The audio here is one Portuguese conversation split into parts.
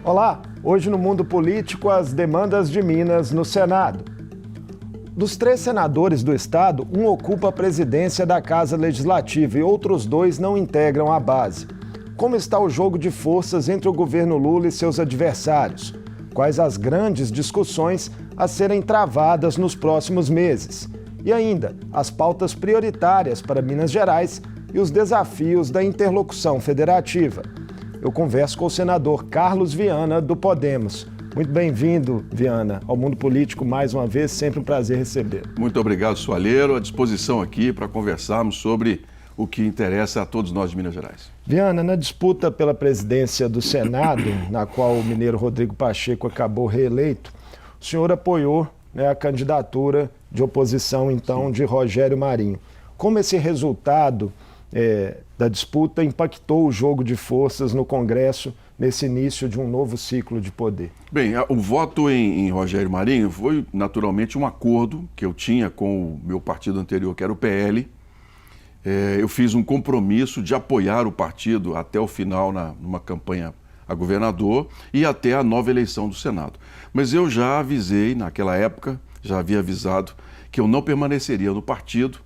Olá, hoje no Mundo Político, as demandas de Minas no Senado. Dos 3 senadores do estado, um ocupa a presidência da Casa Legislativa e outros 2 não integram a base. Como está o jogo de forças entre o governo Lula e seus adversários? Quais as grandes discussões a serem travadas nos próximos meses? E ainda, as pautas prioritárias para Minas Gerais e os desafios da interlocução federativa. Eu converso com o senador Carlos Viana, do Podemos. Muito bem-vindo, Viana, ao Mundo Político mais uma vez, sempre um prazer receber. Muito obrigado, Soalheiro, à disposição aqui para conversarmos sobre o que interessa a todos nós de Minas Gerais. Viana, na disputa pela presidência do Senado, na qual o mineiro Rodrigo Pacheco acabou reeleito, o senhor apoiou a candidatura de oposição, então, de Rogério Marinho. Como esse resultado da disputa impactou o jogo de forças no Congresso nesse início de um novo ciclo de poder? Bem, o voto em Rogério Marinho foi naturalmente um acordo que eu tinha com o meu partido anterior, que era o PL. Eu fiz um compromisso de apoiar o partido até o final numa campanha a governador e até a nova eleição do Senado. Mas eu já avisei, naquela época, já havia avisado que eu não permaneceria no partido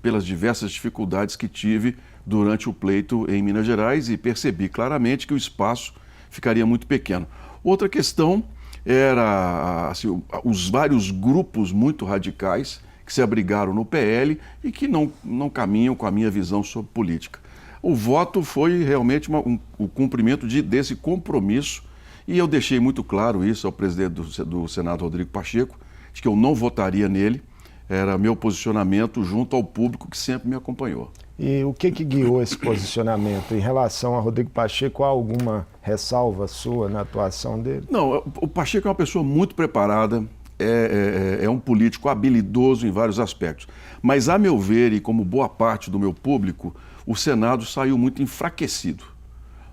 pelas diversas dificuldades que tive durante o pleito em Minas Gerais e percebi claramente que o espaço ficaria muito pequeno. Outra questão era assim, os vários grupos muito radicais que se abrigaram no PL e que não caminham com a minha visão sobre política. O voto foi realmente o cumprimento desse compromisso e eu deixei muito claro isso ao presidente do Senado, Rodrigo Pacheco, de que eu não votaria nele. Era meu posicionamento junto ao público que sempre me acompanhou. E o que guiou esse posicionamento? Em relação a Rodrigo Pacheco, há alguma ressalva sua na atuação dele? Não, o Pacheco é uma pessoa muito preparada, é um político habilidoso em vários aspectos. Mas, a meu ver, e como boa parte do meu público, o Senado saiu muito enfraquecido.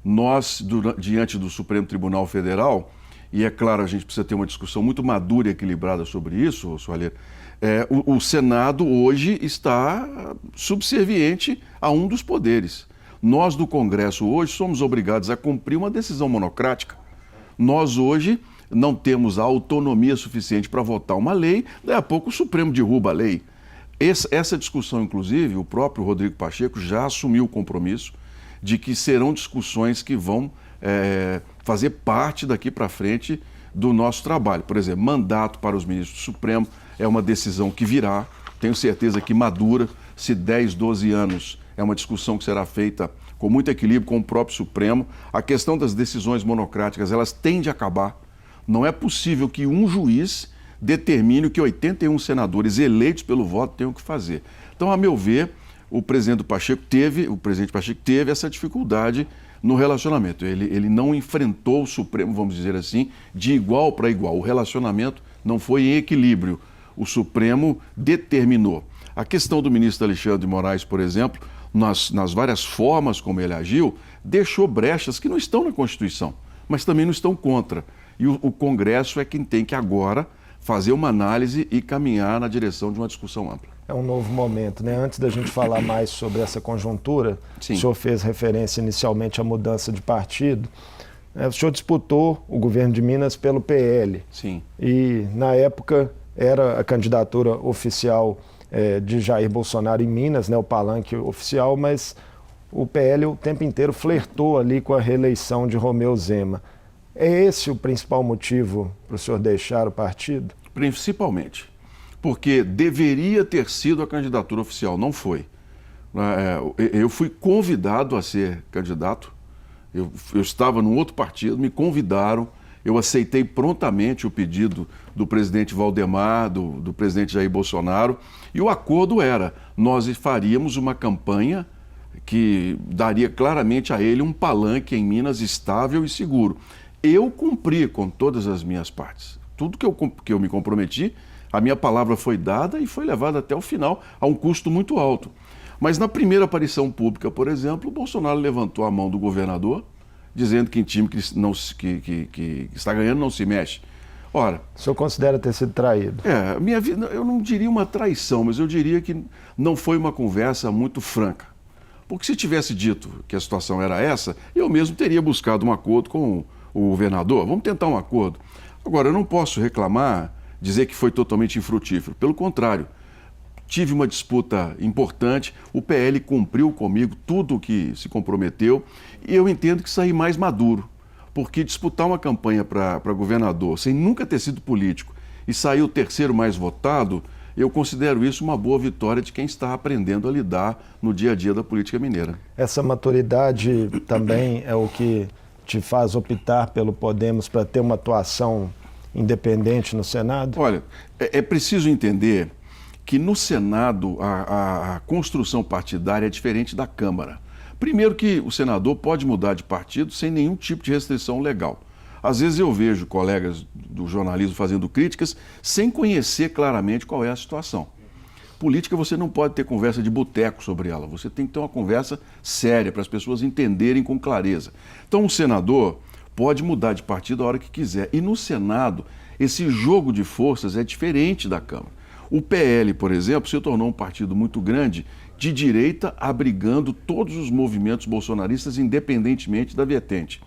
Nós, diante do Supremo Tribunal Federal, e é claro, a gente precisa ter uma discussão muito madura e equilibrada sobre isso, Soalheiro, o Senado hoje está subserviente a um dos poderes. Nós do Congresso hoje somos obrigados a cumprir uma decisão monocrática. Nós hoje não temos a autonomia suficiente para votar uma lei, daí a pouco o Supremo derruba a lei. Essa discussão, inclusive, o próprio Rodrigo Pacheco já assumiu o compromisso de que serão discussões que vão fazer parte daqui para frente do nosso trabalho. Por exemplo, mandato para os ministros do Supremo é uma decisão que virá, tenho certeza que madura, se 10, 12 anos é uma discussão que será feita com muito equilíbrio com o próprio Supremo. A questão das decisões monocráticas, elas têm de acabar. Não é possível que um juiz determine o que 81 senadores eleitos pelo voto tenham que fazer. Então, a meu ver, o presidente Pacheco teve essa dificuldade no relacionamento. Ele não enfrentou o Supremo, vamos dizer assim, de igual para igual. O relacionamento não foi em equilíbrio. O Supremo determinou. A questão do ministro Alexandre de Moraes, por exemplo, nas várias formas como ele agiu, deixou brechas que não estão na Constituição, mas também não estão contra. E o Congresso é quem tem que agora fazer uma análise e caminhar na direção de uma discussão ampla. É um novo momento, né? Antes da gente falar mais sobre essa conjuntura, Sim. O senhor fez referência inicialmente à mudança de partido. O senhor disputou o governo de Minas pelo PL. Sim. E, na época, era a candidatura oficial de Jair Bolsonaro em Minas, né? O palanque oficial, mas o PL o tempo inteiro flertou ali com a reeleição de Romeu Zema. É esse o principal motivo para o senhor deixar o partido? Principalmente. Porque deveria ter sido a candidatura oficial, não foi. Eu fui convidado a ser candidato, eu estava num outro partido, me convidaram, eu aceitei prontamente o pedido do presidente Valdemar, do presidente Jair Bolsonaro, e o acordo era, nós faríamos uma campanha que daria claramente a ele um palanque em Minas estável e seguro. Eu cumpri com todas as minhas partes. Tudo que eu me comprometi, a minha palavra foi dada e foi levada até o final a um custo muito alto. Mas na primeira aparição pública, por exemplo, o Bolsonaro levantou a mão do governador, dizendo que em time que está ganhando não se mexe. Ora, o senhor considera ter sido traído? Minha vida, eu não diria uma traição, mas eu diria que não foi uma conversa muito franca. Porque se tivesse dito que a situação era essa, eu mesmo teria buscado um acordo com o governador, vamos tentar um acordo. Agora, eu não posso reclamar, dizer que foi totalmente infrutífero. Pelo contrário, tive uma disputa importante, o PL cumpriu comigo tudo o que se comprometeu e eu entendo que saí mais maduro, porque disputar uma campanha para governador sem nunca ter sido político e sair o terceiro mais votado, eu considero isso uma boa vitória de quem está aprendendo a lidar no dia a dia da política mineira. Essa maturidade também é o que te faz optar pelo Podemos para ter uma atuação independente no Senado? Olha, é preciso entender que no Senado a construção partidária é diferente da Câmara. Primeiro que o senador pode mudar de partido sem nenhum tipo de restrição legal. Às vezes eu vejo colegas do jornalismo fazendo críticas sem conhecer claramente qual é a situação. Política você não pode ter conversa de boteco sobre ela, você tem que ter uma conversa séria para as pessoas entenderem com clareza. Então um senador pode mudar de partido a hora que quiser. E no Senado, esse jogo de forças é diferente da Câmara. O PL, por exemplo, se tornou um partido muito grande, de direita, abrigando todos os movimentos bolsonaristas, independentemente da vertente.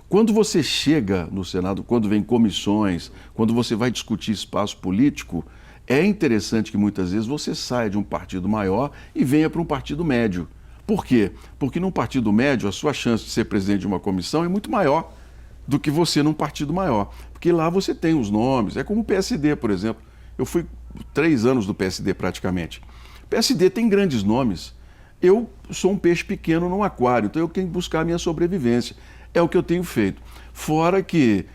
Quando você chega no Senado, quando vem comissões, quando você vai discutir espaço político, é interessante que muitas vezes você saia de um partido maior e venha para um partido médio. Por quê? Porque num partido médio a sua chance de ser presidente de uma comissão é muito maior do que você num partido maior. Porque lá você tem os nomes, é como o PSD, por exemplo. Eu fui 3 anos do PSD praticamente. O PSD tem grandes nomes. Eu sou um peixe pequeno num aquário, então eu tenho que buscar a minha sobrevivência. É o que eu tenho feito. Fora que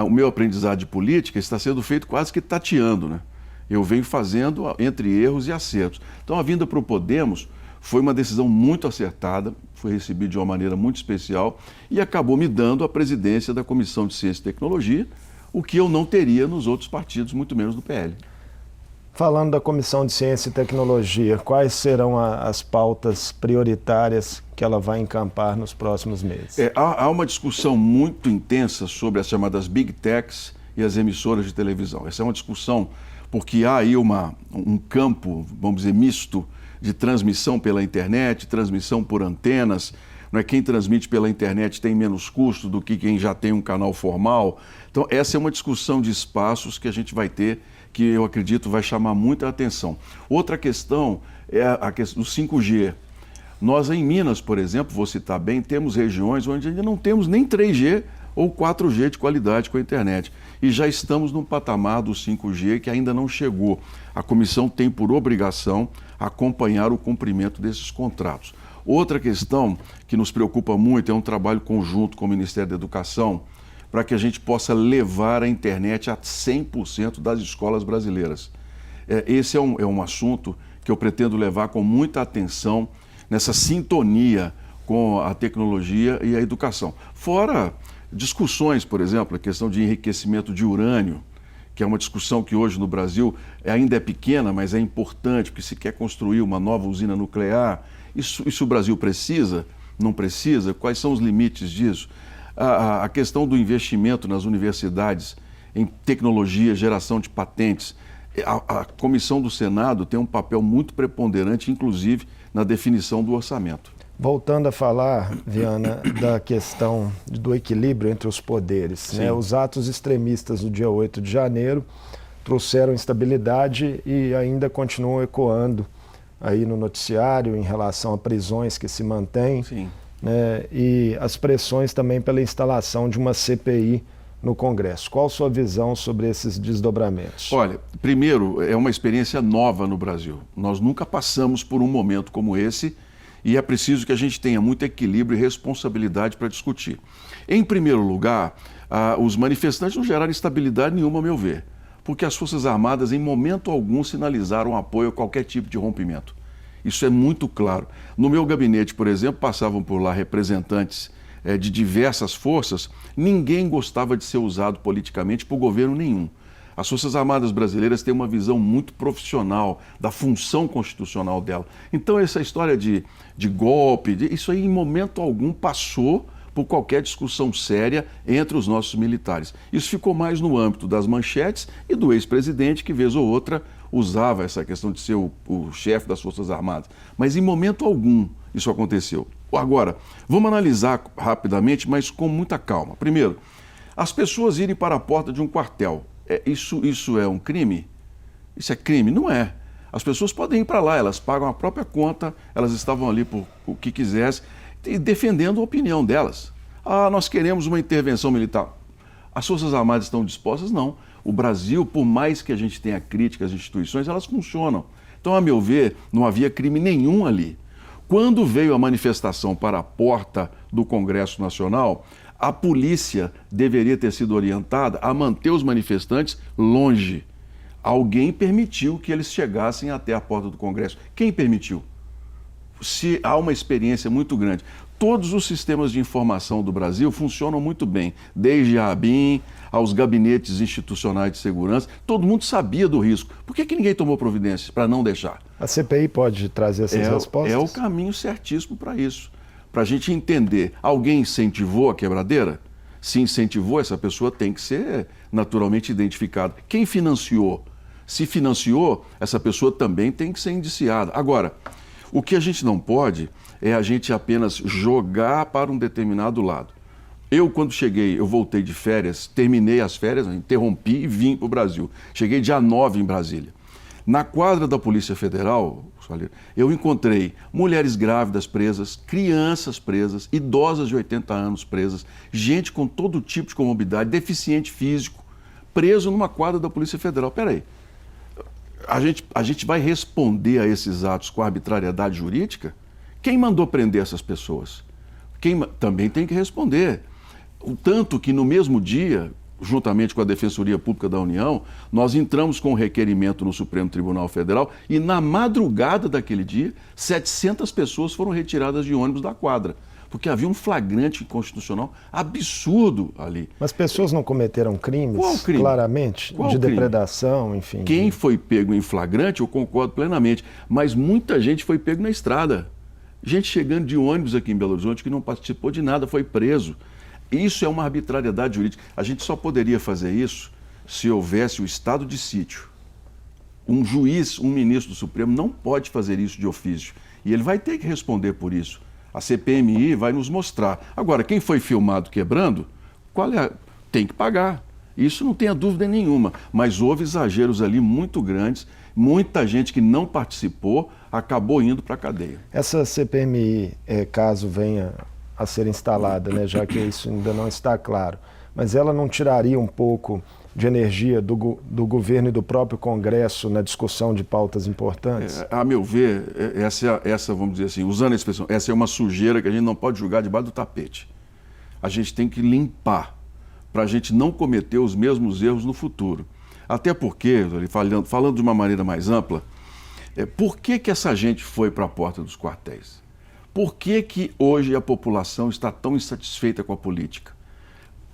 o meu aprendizado de política está sendo feito quase que tateando, né? Eu venho fazendo entre erros e acertos. Então a vinda para o Podemos foi uma decisão muito acertada, foi recebida de uma maneira muito especial e acabou me dando a presidência da Comissão de Ciência e Tecnologia, o que eu não teria nos outros partidos, muito menos no PL. Falando da Comissão de Ciência e Tecnologia, quais serão as pautas prioritárias que ela vai encampar nos próximos meses? Há uma discussão muito intensa sobre as chamadas Big Techs e as emissoras de televisão. Essa é uma discussão porque há aí um campo, vamos dizer, misto de transmissão pela internet, transmissão por antenas. Não é? Quem transmite pela internet tem menos custo do que quem já tem um canal formal. Então, essa é uma discussão de espaços que a gente vai ter, que eu acredito vai chamar muita atenção. Outra questão é a questão do 5G. Nós em Minas, por exemplo, vou citar bem, temos regiões onde ainda não temos nem 3G ou 4G de qualidade com a internet. E já estamos num patamar do 5G que ainda não chegou. A comissão tem por obrigação acompanhar o cumprimento desses contratos. Outra questão que nos preocupa muito é um trabalho conjunto com o Ministério da Educação para que a gente possa levar a internet a 100% das escolas brasileiras. Esse é um assunto que eu pretendo levar com muita atenção nessa sintonia com a tecnologia e a educação. Fora discussões, por exemplo, a questão de enriquecimento de urânio, que é uma discussão que hoje no Brasil ainda é pequena, mas é importante, porque se quer construir uma nova usina nuclear, isso o Brasil precisa? Não precisa? Quais são os limites disso? A questão do investimento nas universidades em tecnologia, geração de patentes. A comissão do Senado tem um papel muito preponderante, inclusive, na definição do orçamento. Voltando a falar, Viana, da questão do equilíbrio entre os poderes, né? Os atos extremistas do dia 8 de janeiro trouxeram instabilidade e ainda continuam ecoando aí no noticiário em relação a prisões que se mantêm, né? E as pressões também pela instalação de uma CPI no Congresso. Qual a sua visão sobre esses desdobramentos? Olha, primeiro, é uma experiência nova no Brasil. Nós nunca passamos por um momento como esse e é preciso que a gente tenha muito equilíbrio e responsabilidade para discutir. Em primeiro lugar, os manifestantes não geraram estabilidade nenhuma, a meu ver, porque as Forças Armadas em momento algum sinalizaram apoio a qualquer tipo de rompimento. Isso é muito claro. No meu gabinete, por exemplo, passavam por lá representantes de diversas forças, ninguém gostava de ser usado politicamente por governo nenhum. As Forças Armadas brasileiras têm uma visão muito profissional da função constitucional dela. Então essa história de golpe, isso aí em momento algum passou por qualquer discussão séria entre os nossos militares. Isso ficou mais no âmbito das manchetes e do ex-presidente, que vez ou outra usava essa questão de ser o chefe das Forças Armadas. Mas em momento algum isso aconteceu. Agora, vamos analisar rapidamente, mas com muita calma. Primeiro, as pessoas irem para a porta de um quartel, isso é um crime? Isso é crime? Não é. As pessoas podem ir para lá, elas pagam a própria conta, elas estavam ali por o que quisessem, e defendendo a opinião delas. Ah, nós queremos uma intervenção militar. As Forças Armadas estão dispostas? Não. O Brasil, por mais que a gente tenha críticas às instituições, elas funcionam. Então, a meu ver, não havia crime nenhum ali. Quando veio a manifestação para a porta do Congresso Nacional, a polícia deveria ter sido orientada a manter os manifestantes longe. Alguém permitiu que eles chegassem até a porta do Congresso. Quem permitiu? Se há uma experiência muito grande. Todos os sistemas de informação do Brasil funcionam muito bem, desde a ABIN aos gabinetes institucionais de segurança. Todo mundo sabia do risco. Por que ninguém tomou providências para não deixar? A CPI pode trazer essas respostas? É o caminho certíssimo para isso. Para a gente entender, alguém incentivou a quebradeira? Se incentivou, essa pessoa tem que ser naturalmente identificada. Quem financiou? Se financiou, essa pessoa também tem que ser indiciada. Agora, o que a gente não pode é a gente apenas jogar para um determinado lado. Eu, quando cheguei, eu voltei de férias, terminei as férias, interrompi e vim para o Brasil. Cheguei dia 9 em Brasília. Na quadra da Polícia Federal, eu encontrei mulheres grávidas presas, crianças presas, idosas de 80 anos presas, gente com todo tipo de comorbidade, deficiente físico, preso numa quadra da Polícia Federal. Peraí, a gente vai responder a esses atos com arbitrariedade jurídica? Quem mandou prender essas pessoas? Quem também tem que responder. O tanto que no mesmo dia, juntamente com a Defensoria Pública da União, nós entramos com um requerimento no Supremo Tribunal Federal e na madrugada daquele dia, 700 pessoas foram retiradas de ônibus da quadra, porque havia um flagrante constitucional absurdo ali. Mas pessoas não cometeram crimes? Qual crime? Claramente? Qual de crime? Depredação, enfim. Quem foi pego em flagrante, eu concordo plenamente, mas muita gente foi pego na estrada. Gente chegando de ônibus aqui em Belo Horizonte que não participou de nada, foi preso. Isso é uma arbitrariedade jurídica. A gente só poderia fazer isso se houvesse o estado de sítio. Um juiz, um ministro do Supremo não pode fazer isso de ofício. E ele vai ter que responder por isso. A CPMI vai nos mostrar. Agora, quem foi filmado quebrando, tem que pagar. Isso não tenha dúvida nenhuma. Mas houve exageros ali muito grandes. Muita gente que não participou acabou indo para a cadeia. Essa CPMI, caso venha a ser instalada, né, já que isso ainda não está claro, mas ela não tiraria um pouco de energia do governo e do próprio Congresso na discussão de pautas importantes? A meu ver, essa, vamos dizer assim, usando a expressão, essa é uma sujeira que a gente não pode jogar debaixo do tapete. A gente tem que limpar para a gente não cometer os mesmos erros no futuro. Até porque, falando de uma maneira mais ampla, por que essa gente foi para a porta dos quartéis? Por que hoje a população está tão insatisfeita com a política?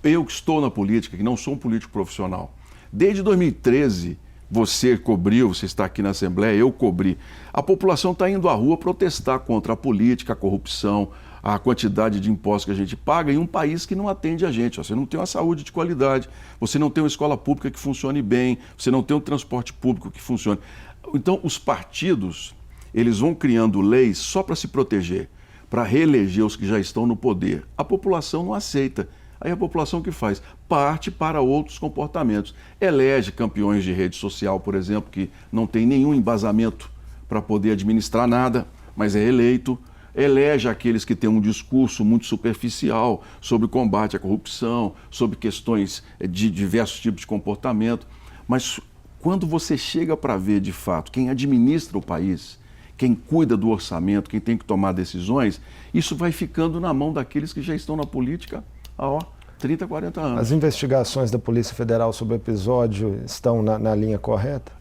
Eu que estou na política, que não sou um político profissional, desde 2013, você cobriu, você está aqui na Assembleia, eu cobri. A população está indo à rua protestar contra a política, a corrupção, a quantidade de impostos que a gente paga em um país que não atende a gente. Você não tem uma saúde de qualidade, você não tem uma escola pública que funcione bem, você não tem um transporte público que funcione. Então, os partidos, eles vão criando leis só para se proteger, para reeleger os que já estão no poder. A população não aceita. Aí a população o que faz? Parte para outros comportamentos. Elege campeões de rede social, por exemplo, que não tem nenhum embasamento para poder administrar nada, mas é eleito. Elege aqueles que têm um discurso muito superficial sobre o combate à corrupção, sobre questões de diversos tipos de comportamento. Mas quando você chega para ver, de fato, quem administra o país, quem cuida do orçamento, quem tem que tomar decisões, isso vai ficando na mão daqueles que já estão na política há 30, 40 anos. As investigações da Polícia Federal sobre o episódio estão na linha correta?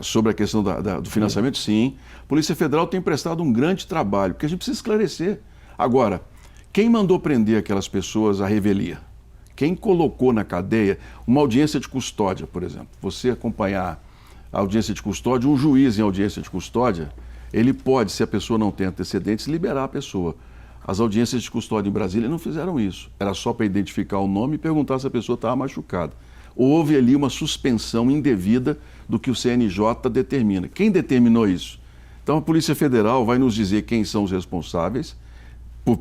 Sobre a questão do financiamento, sim. A Polícia Federal tem prestado um grande trabalho, porque a gente precisa esclarecer. Agora, quem mandou prender aquelas pessoas à revelia? Quem colocou na cadeia uma audiência de custódia, por exemplo? Você acompanhar a audiência de custódia, um juiz em audiência de custódia, ele pode, se a pessoa não tem antecedentes, liberar a pessoa. As audiências de custódia em Brasília não fizeram isso. Era só para identificar o nome e perguntar se a pessoa estava machucada. Houve ali uma suspensão indevida do que o CNJ determina. Quem determinou isso? Então a Polícia Federal vai nos dizer quem são os responsáveis,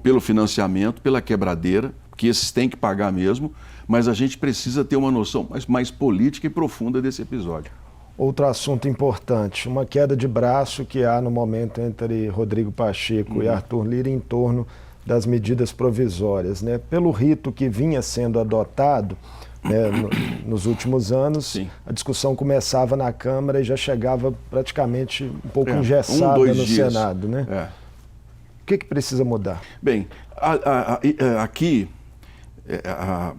pelo financiamento, pela quebradeira, que esses têm que pagar mesmo, mas a gente precisa ter uma noção mais política e profunda desse episódio. Outro assunto importante, uma queda de braço que há no momento entre Rodrigo Pacheco e Arthur Lira em torno das medidas provisórias, né? Pelo rito que vinha sendo adotado, né, nos últimos anos, Sim. a discussão começava na Câmara e já chegava praticamente um pouco engessada dois no dias. Senado, né? O que precisa mudar? Bem, aqui a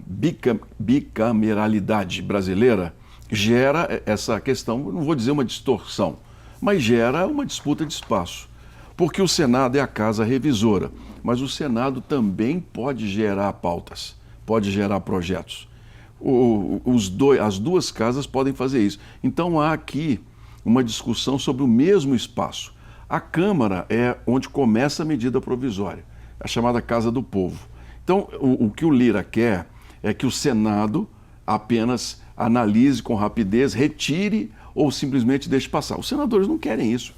bicameralidade brasileira gera essa questão, não vou dizer uma distorção, mas gera uma disputa de espaço. Porque o Senado é a casa revisora, mas o Senado também pode gerar pautas, pode gerar projetos. As duas casas podem fazer isso. Então há aqui uma discussão sobre o mesmo espaço. A Câmara é onde começa a medida provisória, a chamada Casa do Povo. Então o que o Lira quer é que o Senado apenas analise com rapidez, retire ou simplesmente deixe passar. Os senadores não querem isso.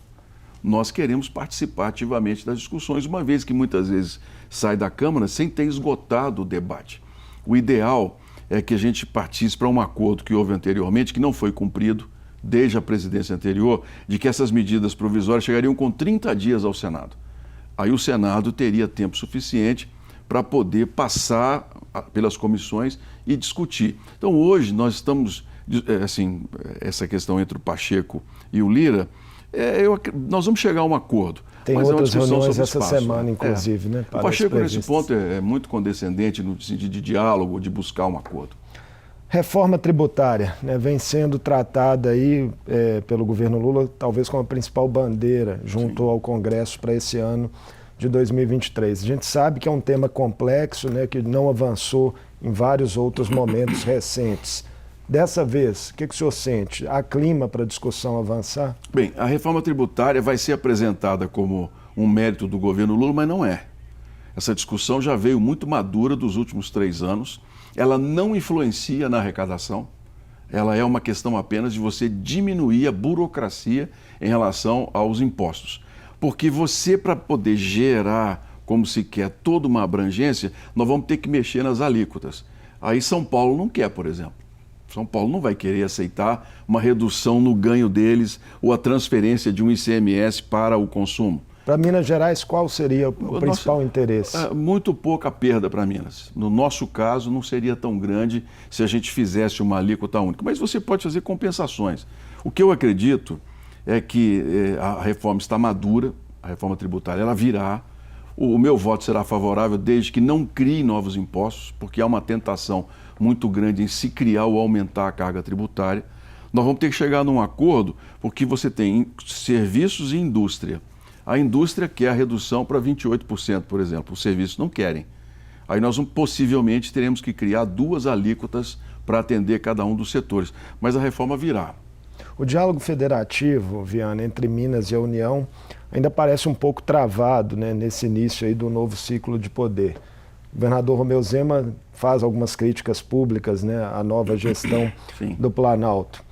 Nós queremos participar ativamente das discussões, uma vez que muitas vezes sai da Câmara sem ter esgotado o debate. O ideal é que a gente partisse para um acordo que houve anteriormente, que não foi cumprido desde a presidência anterior, de que essas medidas provisórias chegariam com 30 dias ao Senado. Aí o Senado teria tempo suficiente para poder passar pelas comissões e discutir. Então hoje nós estamos, assim, essa questão entre o Pacheco e o Lira, nós vamos chegar a um acordo. Tem mas outras reuniões essa espaço, semana, inclusive, né? O Pacheco, nesse ponto, é muito condescendente no sentido de diálogo, de buscar um acordo. Reforma tributária, né, vem sendo tratada aí pelo governo Lula, talvez como a principal bandeira junto ao Congresso para esse ano de 2023. A gente sabe que é um tema complexo, né, que não avançou em vários outros momentos recentes. Dessa vez, o que o senhor sente? Há clima para a discussão avançar? Bem, a reforma tributária vai ser apresentada como um mérito do governo Lula, mas não é. Essa discussão já veio muito madura dos últimos 3 anos. Ela não influencia na arrecadação. Ela é uma questão apenas de você diminuir a burocracia em relação aos impostos. Porque você, para poder gerar, como se quer, toda uma abrangência, nós vamos ter que mexer nas alíquotas. Aí São Paulo não quer, por exemplo. São Paulo não vai querer aceitar uma redução no ganho deles ou a transferência de um ICMS para o consumo. Para Minas Gerais, qual seria o principal interesse? Muito pouca perda para Minas. No nosso caso, não seria tão grande se a gente fizesse uma alíquota única. Mas você pode fazer compensações. O que eu acredito é que a reforma está madura, a reforma tributária, ela virá. O meu voto será favorável desde que não crie novos impostos, porque há uma tentação muito grande em se criar ou aumentar a carga tributária. Nós vamos ter que chegar num acordo, porque você tem serviços e indústria. A indústria quer a redução para 28%, por exemplo. Os serviços não querem. Aí nós possivelmente teremos que criar 2 alíquotas para atender cada um dos setores. Mas a reforma virá. O diálogo federativo, Viana, entre Minas e a União ainda parece um pouco travado, né, nesse início aí do novo ciclo de poder. O governador Romeu Zema faz algumas críticas públicas, né, à nova gestão do Planalto.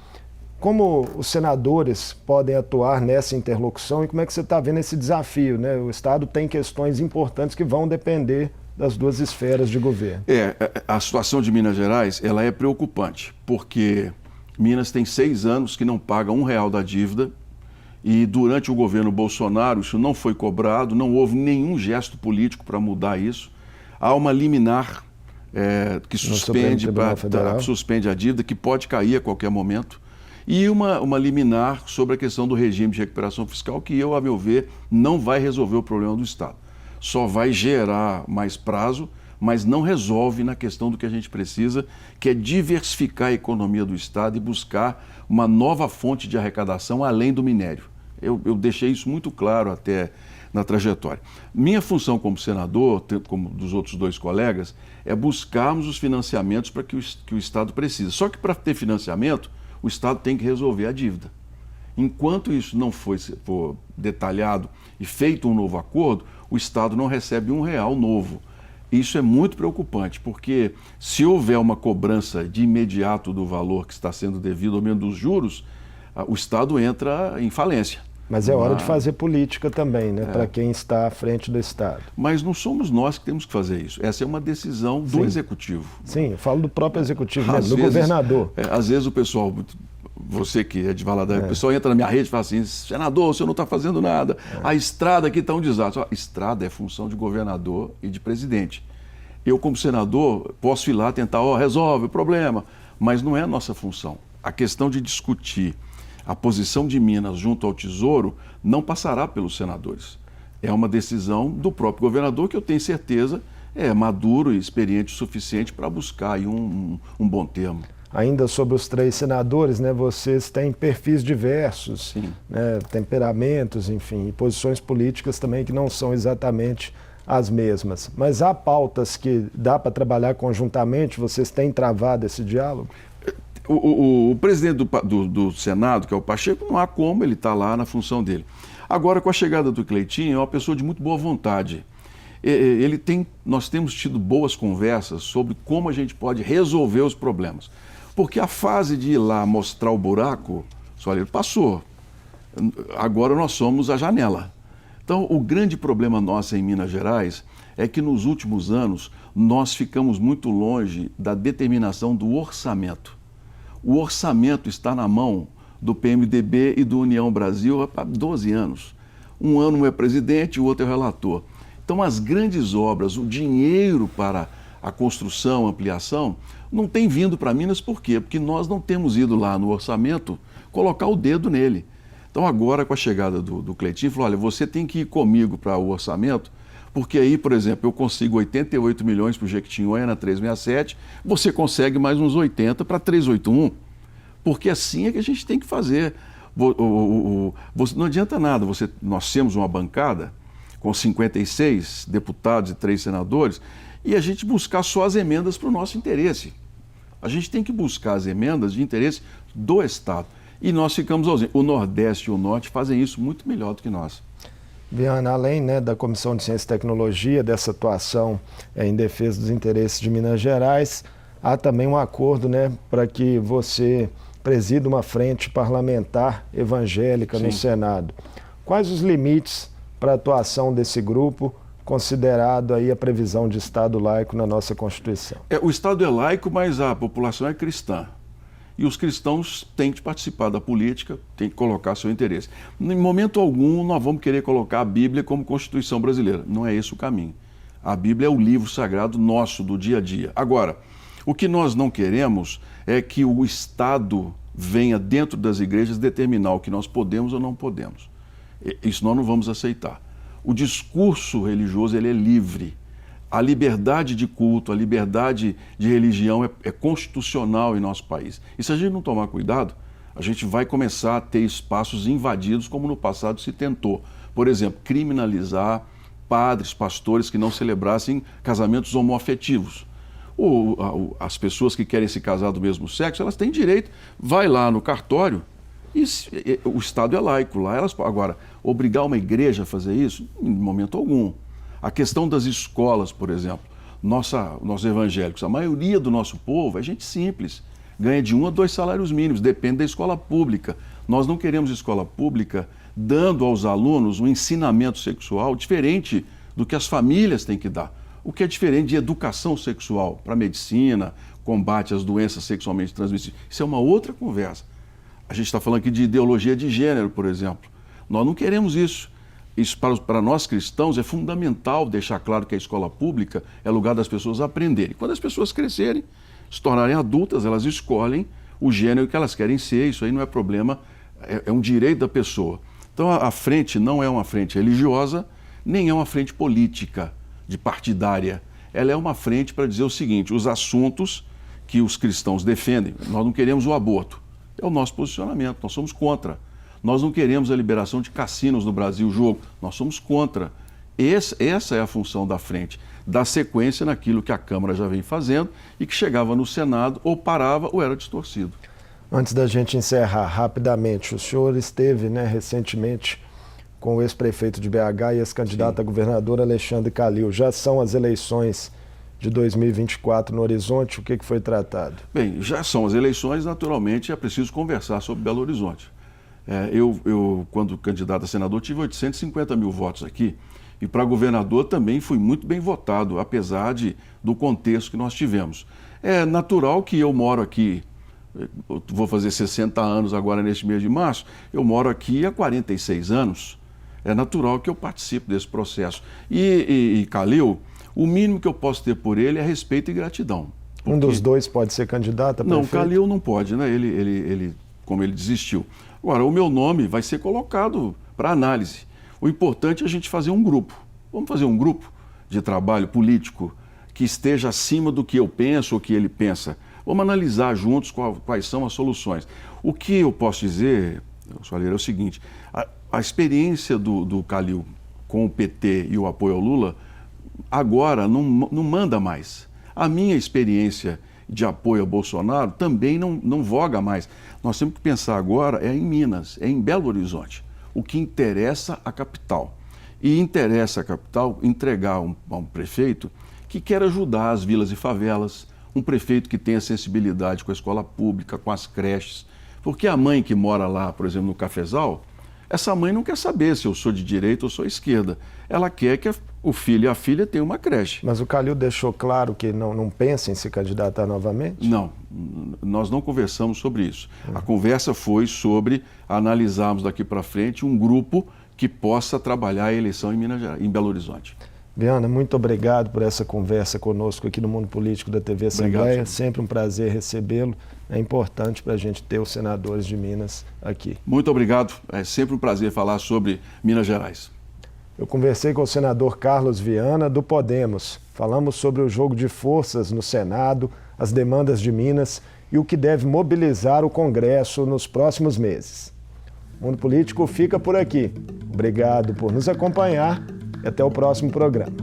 Como os senadores podem atuar nessa interlocução e como é que você está vendo esse desafio, né? O Estado tem questões importantes que vão depender das 2 esferas de governo. A situação de Minas Gerais, ela é preocupante, porque Minas tem 6 anos que não paga R$1 da dívida e durante o governo Bolsonaro isso não foi cobrado, não houve nenhum gesto político para mudar isso. Há uma liminar que suspende a dívida, que pode cair a qualquer momento. E uma liminar sobre a questão do regime de recuperação fiscal, que eu, a meu ver, não vai resolver o problema do Estado. Só vai gerar mais prazo, mas não resolve na questão do que a gente precisa, que é diversificar a economia do Estado e buscar uma nova fonte de arrecadação além do minério. Eu deixei isso muito claro até na trajetória. Minha função como senador, como dos outros 2 colegas, é buscarmos os financiamentos para que o Estado precisa. Só que para ter financiamento, o Estado tem que resolver a dívida. Enquanto isso não for detalhado e feito um novo acordo, o Estado não recebe R$1 novo. Isso é muito preocupante, porque se houver uma cobrança de imediato do valor que está sendo devido, ou mesmo dos juros, o Estado entra em falência. Mas é hora de fazer política também, né? Para quem está à frente do Estado. Mas não somos nós que temos que fazer isso. Essa é uma decisão do Executivo. Sim, eu falo do próprio Executivo, Às do vezes, governador. Às vezes o pessoal, você que é de Valadares, o pessoal entra na minha rede e fala assim, senador, o senhor não está fazendo nada, a estrada aqui está um desastre. Estrada é função de governador e de presidente. Eu, como senador, posso ir lá tentar, resolve o problema, mas não é a nossa função. A questão de discutir a posição de Minas junto ao Tesouro não passará pelos senadores. É uma decisão do próprio governador que eu tenho certeza é maduro e experiente o suficiente para buscar aí um bom termo. Ainda sobre os 3 senadores, né, vocês têm perfis diversos, né, temperamentos, enfim, e posições políticas também que não são exatamente as mesmas. Mas há pautas que dá para trabalhar conjuntamente? Vocês têm travado esse diálogo? O presidente do Senado, que é o Pacheco, não há como, ele está lá na função dele. Agora, com a chegada do Cleitinho, é uma pessoa de muito boa vontade. Nós temos tido boas conversas sobre como a gente pode resolver os problemas. Porque a fase de ir lá mostrar o buraco, ele passou. Agora nós somos a janela. Então, o grande problema nosso em Minas Gerais é que nos últimos anos nós ficamos muito longe da determinação do orçamento. O orçamento está na mão do PMDB e do União Brasil há 12 anos. Um ano é presidente, o outro é relator. Então, as grandes obras, o dinheiro para a construção, ampliação, não tem vindo para Minas. Por quê? Porque nós não temos ido lá no orçamento colocar o dedo nele. Então, agora, com a chegada do Cleitinho, falou, olha, você tem que ir comigo para o orçamento, porque aí, por exemplo, eu consigo 88 milhões para o Jequitinhonha na 367, você consegue mais uns 80 para 381, porque assim é que a gente tem que fazer. Não adianta nada, nós temos uma bancada com 56 deputados e 3 senadores, e a gente buscar só as emendas para o nosso interesse. A gente tem que buscar as emendas de interesse do Estado. E nós ficamos ausentes. O Nordeste e o Norte fazem isso muito melhor do que nós. Viana, além, né, da Comissão de Ciência e Tecnologia, dessa atuação em defesa dos interesses de Minas Gerais, há também um acordo, né, para que você presida uma frente parlamentar evangélica no Senado. Quais os limites para a atuação desse grupo, considerado aí a previsão de Estado laico na nossa Constituição? O Estado é laico, mas a população é cristã. E os cristãos têm que participar da política, têm que colocar seu interesse. Em momento algum, nós vamos querer colocar a Bíblia como Constituição brasileira. Não é esse o caminho. A Bíblia é o livro sagrado nosso, do dia a dia. Agora, o que nós não queremos é que o Estado venha dentro das igrejas determinar o que nós podemos ou não podemos. Isso nós não vamos aceitar. O discurso religioso, ele é livre. A liberdade de culto, a liberdade de religião é constitucional em nosso país. E se a gente não tomar cuidado, a gente vai começar a ter espaços invadidos, como no passado se tentou. Por exemplo, criminalizar padres, pastores que não celebrassem casamentos homoafetivos. As pessoas que querem se casar do mesmo sexo, elas têm direito. Vai lá no cartório e o Estado é laico. Lá agora, obrigar uma igreja a fazer isso? Em momento algum. A questão das escolas, por exemplo, nós evangélicos, a maioria do nosso povo é gente simples, ganha de 1 a 2 salários mínimos, depende da escola pública. Nós não queremos escola pública dando aos alunos um ensinamento sexual diferente do que as famílias têm que dar. O que é diferente de educação sexual para medicina, combate às doenças sexualmente transmissíveis. Isso é uma outra conversa. A gente está falando aqui de ideologia de gênero, por exemplo. Nós não queremos isso. Isso, para nós cristãos, é fundamental deixar claro que a escola pública é lugar das pessoas aprenderem. Quando as pessoas crescerem, se tornarem adultas, elas escolhem o gênero que elas querem ser. Isso aí não é problema, é um direito da pessoa. Então, a frente não é uma frente religiosa, nem é uma frente política, de partidária. Ela é uma frente para dizer o seguinte, os assuntos que os cristãos defendem, nós não queremos o aborto. É o nosso posicionamento, nós somos contra. Nós não queremos a liberação de cassinos no Brasil, jogo. Nós somos contra. Essa é a função da frente, dar sequência naquilo que a Câmara já vem fazendo e que chegava no Senado, ou parava ou era distorcido. Antes da gente encerrar, rapidamente, o senhor esteve, né, recentemente com o ex-prefeito de BH e ex-candidato a governador Alexandre Calil. Já são as eleições de 2024 no horizonte, o que foi tratado? Bem, já são as eleições, naturalmente é preciso conversar sobre Belo Horizonte. Eu, quando candidato a senador, tive 850 mil votos aqui. E para governador também fui muito bem votado, apesar do contexto que nós tivemos. É natural que eu moro aqui, eu vou fazer 60 anos agora neste mês de março, eu moro aqui há 46 anos. É natural que eu participe desse processo. E Calil, o mínimo que eu posso ter por ele é respeito e gratidão. Um dos dois pode ser candidato a prefeito? Não, Calil não pode, né? Como ele desistiu. Agora, o meu nome vai ser colocado para análise. O importante é a gente fazer um grupo. Vamos fazer um grupo de trabalho político que esteja acima do que eu penso ou que ele pensa. Vamos analisar juntos quais são as soluções. O que eu posso dizer, Soalheiro, é o seguinte: a experiência do Calil com o PT e o apoio ao Lula agora não manda mais. A minha experiência de apoio a Bolsonaro também não voga mais. Nós temos que pensar agora em Minas, em Belo Horizonte. O que interessa à capital. E interessa à capital entregar a um prefeito que quer ajudar as vilas e favelas, um prefeito que tenha sensibilidade com a escola pública, com as creches. Porque a mãe que mora lá, por exemplo, no Cafezal, essa mãe não quer saber se eu sou de direita ou sou esquerda. Ela quer que o filho e a filha tenham uma creche. Mas o Calil deixou claro que não pensa em se candidatar novamente? Não, nós não conversamos sobre isso. A conversa foi sobre analisarmos daqui para frente um grupo que possa trabalhar a eleição em Minas Gerais, em Belo Horizonte. Viana, muito obrigado por essa conversa conosco aqui no Mundo Político da TV Assembleia. Obrigado, sempre um prazer recebê-lo. É importante para a gente ter os senadores de Minas aqui. Muito obrigado. É sempre um prazer falar sobre Minas Gerais. Eu conversei com o senador Carlos Viana, do Podemos. Falamos sobre o jogo de forças no Senado, as demandas de Minas e o que deve mobilizar o Congresso nos próximos meses. O Mundo Político fica por aqui. Obrigado por nos acompanhar e até o próximo programa.